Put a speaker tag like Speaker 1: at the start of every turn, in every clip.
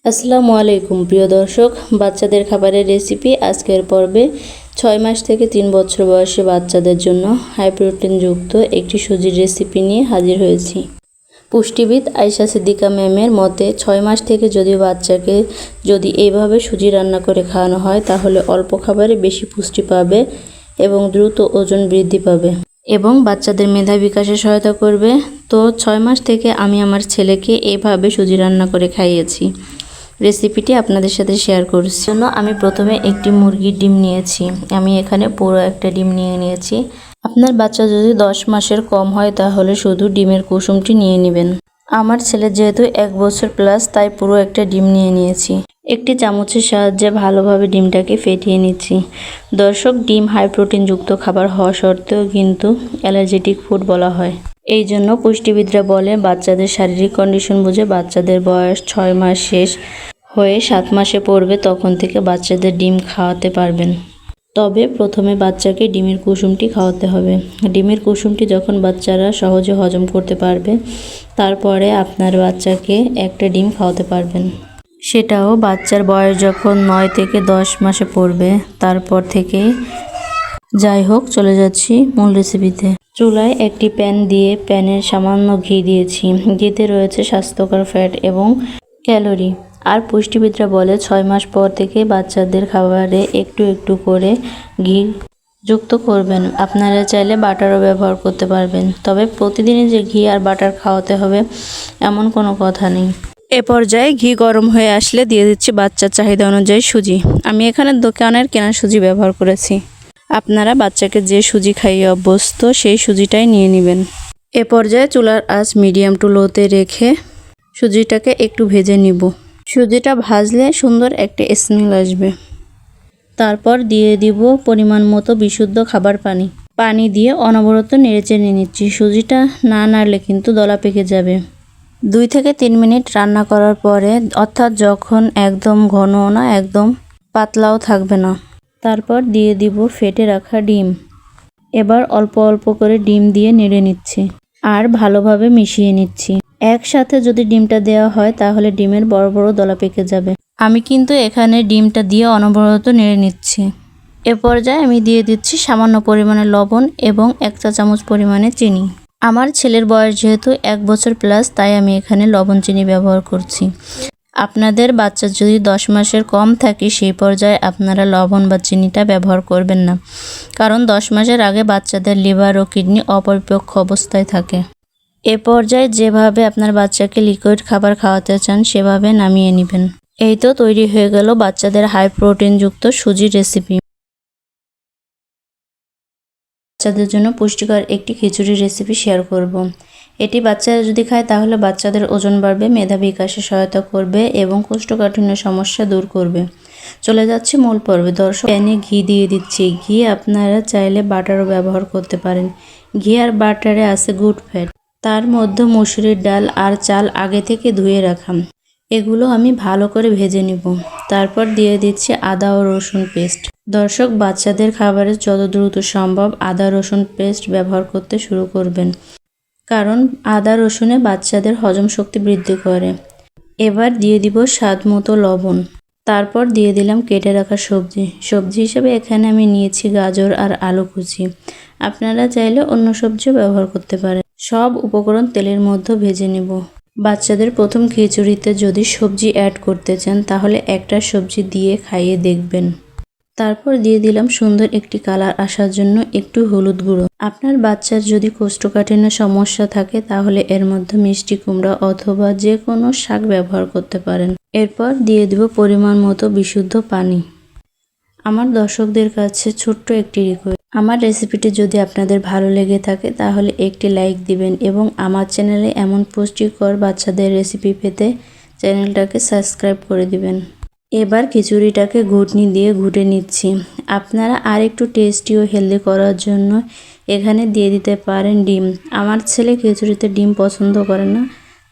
Speaker 1: আসসালামু আলাইকুম প্রিয় দর্শক, বাচ্চাদের খাবারের রেসিপি আজকের পর্বে 6 মাস থেকে 3 বছর বয়সী বাচ্চাদের জন্য হাই প্রোটিনযুক্ত একটি সুজির রেসিপি নিয়ে হাজির হয়েছি। পুষ্টিবিদ আয়েশা সিদ্দিকা ম্যামের মতে 6 মাস থেকে বাচ্চাকে এইভাবে সুজি রান্না করে খাওয়ানো হয় তাহলে অল্প খাবারে বেশি পুষ্টি পাবে এবং দ্রুত ওজন বৃদ্ধি পাবে এবং বাচ্চাদের মেধা বিকাশে সহায়তা করবে। তো 6 মাস থেকে আমি আমার ছেলেকে এইভাবে সুজি রান্না করে খাইয়েছি। রেসিপিটি আপনাদের সাথে শেয়ার করছি। জন্য আমি প্রথমে একটি মুরগির ডিম নিয়েছি। আমি এখানে পুরো একটা ডিম নিয়েছি। আপনার বাচ্চা যদি 10 মাসের কম হয় তাহলে শুধু ডিমের কুসুমটি নিয়ে নেবেন। আমার ছেলে যেহেতু 1 বছর প্লাস, তাই পুরো একটা ডিম নিয়েছি। একটি চামচের সাহায্যে ভালোভাবে ডিমটাকে ফেটিয়ে নিচ্ছি। দর্শক, ডিম হাই প্রোটিনযুক্ত খাবার হওয়া সত্ত্বেও কিন্তু অ্যালার্জেটিক ফুড বলা হয়। এই জন্য পুষ্টিবিদরা বলে বাচ্চাদের শারীরিক কন্ডিশন বুঝে বাচ্চাদের বয়স 6 মাস শেষ হয়ে 7 মাসে পড়বে তখন থেকে বাচ্চাদের ডিম খাওয়াতে পারবেন। তবে প্রথমে বাচ্চাকে ডিমের কুসুমটি খাওয়াতে হবে। ডিমের কুসুমটি যখন বাচ্চারা সহজে হজম করতে পারবে তারপরে আপনার বাচ্চাকে একটা ডিম খাওয়াতে পারবেন। সেটাও বাচ্চার বয়স যখন 9 থেকে 10 মাসে পড়বে তারপর থেকে। যাই হোক, চলে যাচ্ছি মূল রেসিপিতে। চুলায় একটি প্যান দিয়ে প্যানের সামান্য ঘি দিয়েছি। ঘিতে রয়েছে স্বাস্থ্যকর ফ্যাট এবং ক্যালোরি। আর পুষ্টিবিদরা বলে 6 মাস পর থেকে বাচ্চাদের খাবারে একটু একটু করে ঘি যুক্ত করবেন। আপনারা চাইলে বাটারও ব্যবহার করতে পারবেন, তবে প্রতিদিনই যে ঘি আর বাটার খাওয়াতে হবে এমন কোনো কথা নেই। এ পর্যায়ে ঘি গরম হয়ে আসলে দিয়ে দিচ্ছি বাচ্চার চাহিদা অনুযায়ী সুজি। আমি এখানে দোকানের কেনা সুজি ব্যবহার করেছি। আপনারা বাচ্চাকে যে সুজি খাইয়ে অভ্যস্ত সেই সুজিটাই নিয়ে নেবেন। এ পর্যায়ে চুলার আঁচ মিডিয়াম টু লোতে রেখে সুজিটাকে একটু ভেজে নিব। সুজিটা ভাজলে সুন্দর একটা স্মেল আসবে। তারপর দিয়ে দিব পরিমাণ মতো বিশুদ্ধ খাবার পানি দিয়ে অনবরত নেড়েচেড়ে নিচ্ছি। সুজিটা না নাড়লে কিন্তু দলা পেকে যাবে। 2 থেকে 3 মিনিট রান্না করার পরে, অর্থাৎ যখন একদম ঘনও না একদম পাতলাও থাকবে না, তারপর দিয়ে দিব ফেটে রাখা ডিম। এবার অল্প অল্প করে ডিম দিয়ে নেড়ে নিচ্ছি আর ভালোভাবে মিশিয়ে নিচ্ছি। একসাথে যদি ডিমটা দেওয়া হয় তাহলে ডিমের বড় বড় দলা পেকে যাবে। আমি কিন্তু এখানে ডিমটা দিয়ে অনবরত নেড়ে নিচ্ছি। এ পর্যায়ে আমি দিয়ে দিচ্ছি সামান্য পরিমাণে লবণ এবং 1 চা চামচ পরিমাণে চিনি। আমার ছেলের বয়স যেহেতু 1 বছর প্লাস, তাই আমি এখানে লবণ চিনি ব্যবহার করছি। আপনাদের বাচ্চা যদি 10 মাসের কম থাকে সেই পর্যায়ে আপনারা লবণ বা চিনিটা ব্যবহার করবেন না, কারণ 10 মাসের আগে বাচ্চাদের লিভার ও কিডনি অপরিপক্ক অবস্থায় থাকে। এ পর্যায়ে যেভাবে আপনার বাচ্চাকে লিকুইড খাবার খাওয়াতে চান সেভাবে নামিয়ে নেবেন। এই তো তৈরি হয়ে গেল বাচ্চাদের হাই প্রোটিনযুক্ত সুজির রেসিপি। বাচ্চাদের জন্য পুষ্টিকর একটি খিচুড়ি রেসিপি শেয়ার করব। এটি বাচ্চারা যদি খায় তাহলে বাচ্চাদের ওজন বাড়বে, মেধা বিকাশে সহায়তা করবে এবং কোষ্ঠকাঠিন্য সমস্যা দূর করবে। চলে যাচ্ছি মূল পর্বে। দর্শক, প্যানে ঘি দিয়ে দিচ্ছি। ঘি আপনারা চাইলে বাটারও ব্যবহার করতে পারেন। ঘি আর বাটারে আছে গুড ফ্যাট। তার মধ্যে মসুরির ডাল আর চাল আগে থেকে ধুয়ে রাখা। এগুলো আমি ভালো করে ভেজে নিব। তারপর দিয়ে দিচ্ছি আদা ও রসুন পেস্ট। দর্শক, বাচ্চাদের খাবারে যত দ্রুত সম্ভব আদা রসুন পেস্ট ব্যবহার করতে শুরু করবেন, কারণ আদা রসুনে বাচ্চাদের হজম শক্তি বৃদ্ধি করে। এবার দিয়ে দিব স্বাদ মতো লবণ। তারপর দিয়ে দিলাম কেটে রাখা সবজি হিসেবে এখানে আমি নিয়েছি গাজর আর আলু কুচি। আপনারা চাইলে অন্য সবজিও ব্যবহার করতে পারেন। সব উপকরণ তেলের মধ্যে ভেজে নেব। বাচ্চাদের প্রথম খিচুড়িতে যদি সবজি অ্যাড করতে চান তাহলে একটা সবজি দিয়ে খাইয়ে দেখবেন। তারপর দিয়ে দিলাম সুন্দর একটি কালার আসার জন্য একটু হলুদ গুঁড়ো। আপনার বাচ্চার যদি কোষ্ঠকাঠিন্য সমস্যা থাকে তাহলে এর মধ্যে মিষ্টি কুমড়া অথবা যে কোনো শাক ব্যবহার করতে পারেন। এরপর দিয়ে দিব পরিমাণ মতো বিশুদ্ধ পানি। আমার দর্শকদের কাছে ছোট্ট একটি রিকোয়েস্ট, আমার রেসিপিটি যদি আপনাদের ভালো লেগে থাকে তাহলে একটি লাইক দিবেন এবং আমার চ্যানেলে এমন পুষ্টিকর বাচ্চাদের রেসিপি পেতে চ্যানেলটাকে সাবস্ক্রাইব করে দিবেন। এবার খিচুড়িটাকে ঘুটনি দিয়ে ঘুটে নিচ্ছি। আপনারা আর একটু টেস্টি ও হেলদি করার জন্য এখানে দিয়ে দিতে পারেন ডিম। আমার ছেলে খিচুড়িতে ডিম পছন্দ করে না,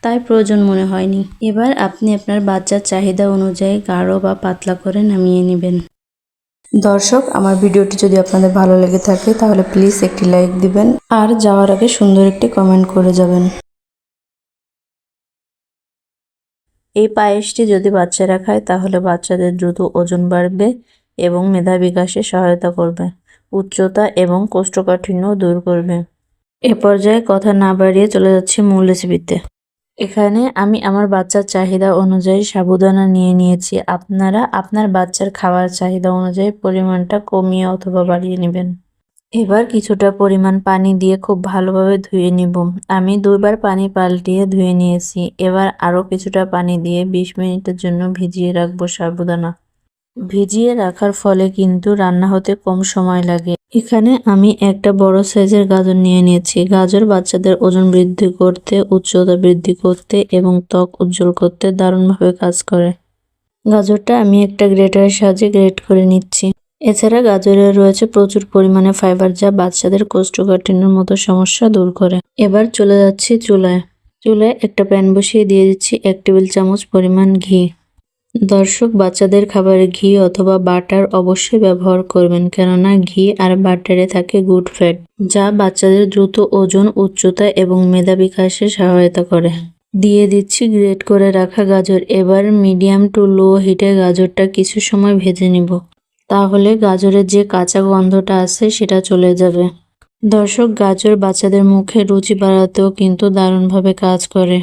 Speaker 1: তাই প্রয়োজন মনে হয়নি। এবার আপনি আপনার বাচ্চার চাহিদা অনুযায়ী গাঢ় বা পাতলা করে নামিয়ে নেবেন। দর্শক, আমার ভিডিওটি যদি আপনাদের ভালো লেগে থাকে তাহলে প্লিজ একটি লাইক দিবেন আর যাওয়ার আগে সুন্দর একটি কমেন্ট করে যাবেন। এই পায়েসটি যদি বাচ্চারা খায় তাহলে বাচ্চাদের দ্রুত ওজন বাড়বে এবং মেধা বিকাশে সহায়তা করবে, উচ্চতা এবং কোষ্ঠকাঠিন্য দূর করবে। এ পর্যায়ে কথা না বাড়িয়ে চলে যাচ্ছে মূল রেসিপিতে। এখানে আমি আমার বাচ্চার চাহিদা অনুযায়ী সাবুদানা নিয়ে নিয়েছি। আপনারা আপনার বাচ্চার খাওয়ার চাহিদা অনুযায়ী পরিমাণটা কমিয়ে অথবা বাড়িয়ে নেবেন। এবার কিছুটা পরিমাণ পানি দিয়ে খুব ভালোভাবে ধুয়ে নিব। আমি 2 বার পানি পাল্টিয়ে ধুয়ে নিয়েছি। এবার আরও কিছুটা পানি দিয়ে 20 মিনিটের জন্য ভিজিয়ে রাখবো সাবুদানা। ভিজিয়ে রাখার ফলে কিন্তু রান্না হতে কম সময় লাগে। এখানে আমি একটা বড় সাইজের গাজর নিয়ে নিয়েছি। গাজর বাচ্চাদের ওজন বৃদ্ধি করতে, উচ্চতা বৃদ্ধি করতে এবং ত্বক উজ্জ্বল করতে দারুণভাবে কাজ করে। গাজরটা আমি একটা গ্রেটারের সাহায্যে গ্রেট করে নিচ্ছি। এছাড়া গাজরে রয়েছে প্রচুর পরিমাণে ফাইবার, যা বাচ্চাদের কোষ্ঠকাঠিন্যের মতো সমস্যা দূর করে। এবার চলে যাচ্ছি চুলায়। চুলায় একটা প্যান বসিয়ে দিয়ে দিচ্ছি 1 টেবিল চামচ পরিমাণ ঘি। দর্শক, বাচ্চাদের খাবারে ঘি অথবা বাটার অবশ্যই ব্যবহার করবেন, কেননা ঘি আর বাটারে থাকে গুড ফ্যাট, যা বাচ্চাদের দ্রুত ওজন, উচ্চতা এবং মেধা বিকাশে সহায়তা করে। দিয়ে দিচ্ছি গ্রেট করে রাখা গাজর। এবার মিডিয়াম টু লো হিটে গাজরটা কিছু সময় ভেজে নিব, তাহলে গাজরের যে কাঁচা গন্ধটা আছে সেটা চলে যাবে। দর্শক, গাজর বাচ্চাদের মুখে রুচি বাড়াতেও কিন্তু দারুণভাবে কাজ করে।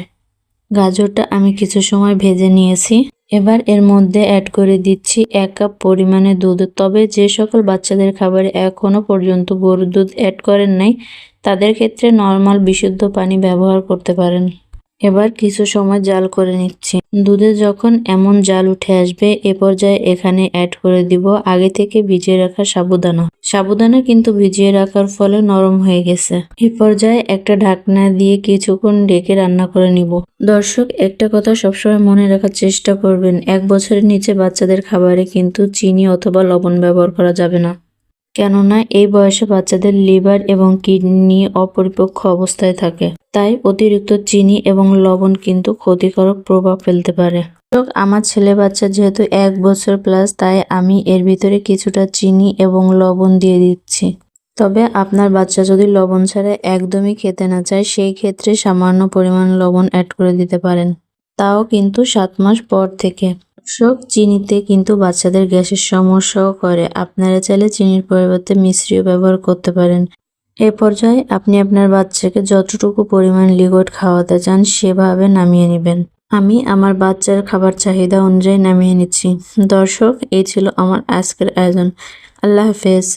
Speaker 1: গাজরটা আমি কিছু সময় ভেজে নিয়েছি। এবার এর মধ্যে অ্যাড করে দিচ্ছি 1 কাপ পরিমাণে দুধ। তবে যে সকল বাচ্চাদের খাবারে এখনো পর্যন্ত গরুর দুধ অ্যাড করেন নাই, তাদের ক্ষেত্রে নর্মাল বিশুদ্ধ পানি ব্যবহার করতে পারেন। এবার কিছু সময় জাল করে নিচ্ছি। দুধে যখন এমন জাল উঠে আসবে, এ পর্যায়ে এখানে অ্যাড করে দিব আগে থেকে ভিজিয়ে রাখা সাবুদানা। সাবুদানা কিন্তু ভিজিয়ে রাখার ফলে নরম হয়ে গেছে। এ পর্যায়ে একটা ঢাকনা দিয়ে কিছুক্ষণ ঢেকে রান্না করে নিব। দর্শক, একটা কথা সবসময় মনে রাখার চেষ্টা করবেন, 1 বছরের নিচে বাচ্চাদের খাবারে কিন্তু চিনি অথবা লবণ ব্যবহার করা যাবে না, কেননা এই বয়সে বাচ্চাদের লিভার এবং কিডনি অপরিপক্ক অবস্থায় থাকে। তাই অতিরিক্ত চিনি এবং লবণ কিন্তু ক্ষতিকারক প্রভাব ফেলতে পারে। আমার ছেলে বাচ্চা যেহেতু 1 বছর প্লাস, তাই আমি এর ভিতরে কিছুটা চিনি এবং লবণ দিয়ে দিচ্ছি। তবে আপনার বাচ্চা যদি লবণ ছাড়া একদমই খেতে না চায়, সেই ক্ষেত্রে সামান্য পরিমাণ লবণ অ্যাড করে দিতে পারেন, তাও কিন্তু 7 মাস পর থেকে। চিনিতে কিন্তু বাচ্চাদের গ্যাসের সমস্যাও করে। আপনারা চাইলে চিনির পরিবর্তে মিশ্রিও ব্যবহার করতে পারেন। এ পর্যায়ে আপনি আপনার বাচ্চাকে যতটুকু পরিমাণ লিকুইড খাওয়াতে চান সেভাবে নামিয়ে নেবেন। আমি আমার বাচ্চার খাবার চাহিদা অনুযায়ী নামিয়ে নিচ্ছি। দর্শক, এই ছিল আমার আজকের আয়োজন। আল্লাহ হাফেজ।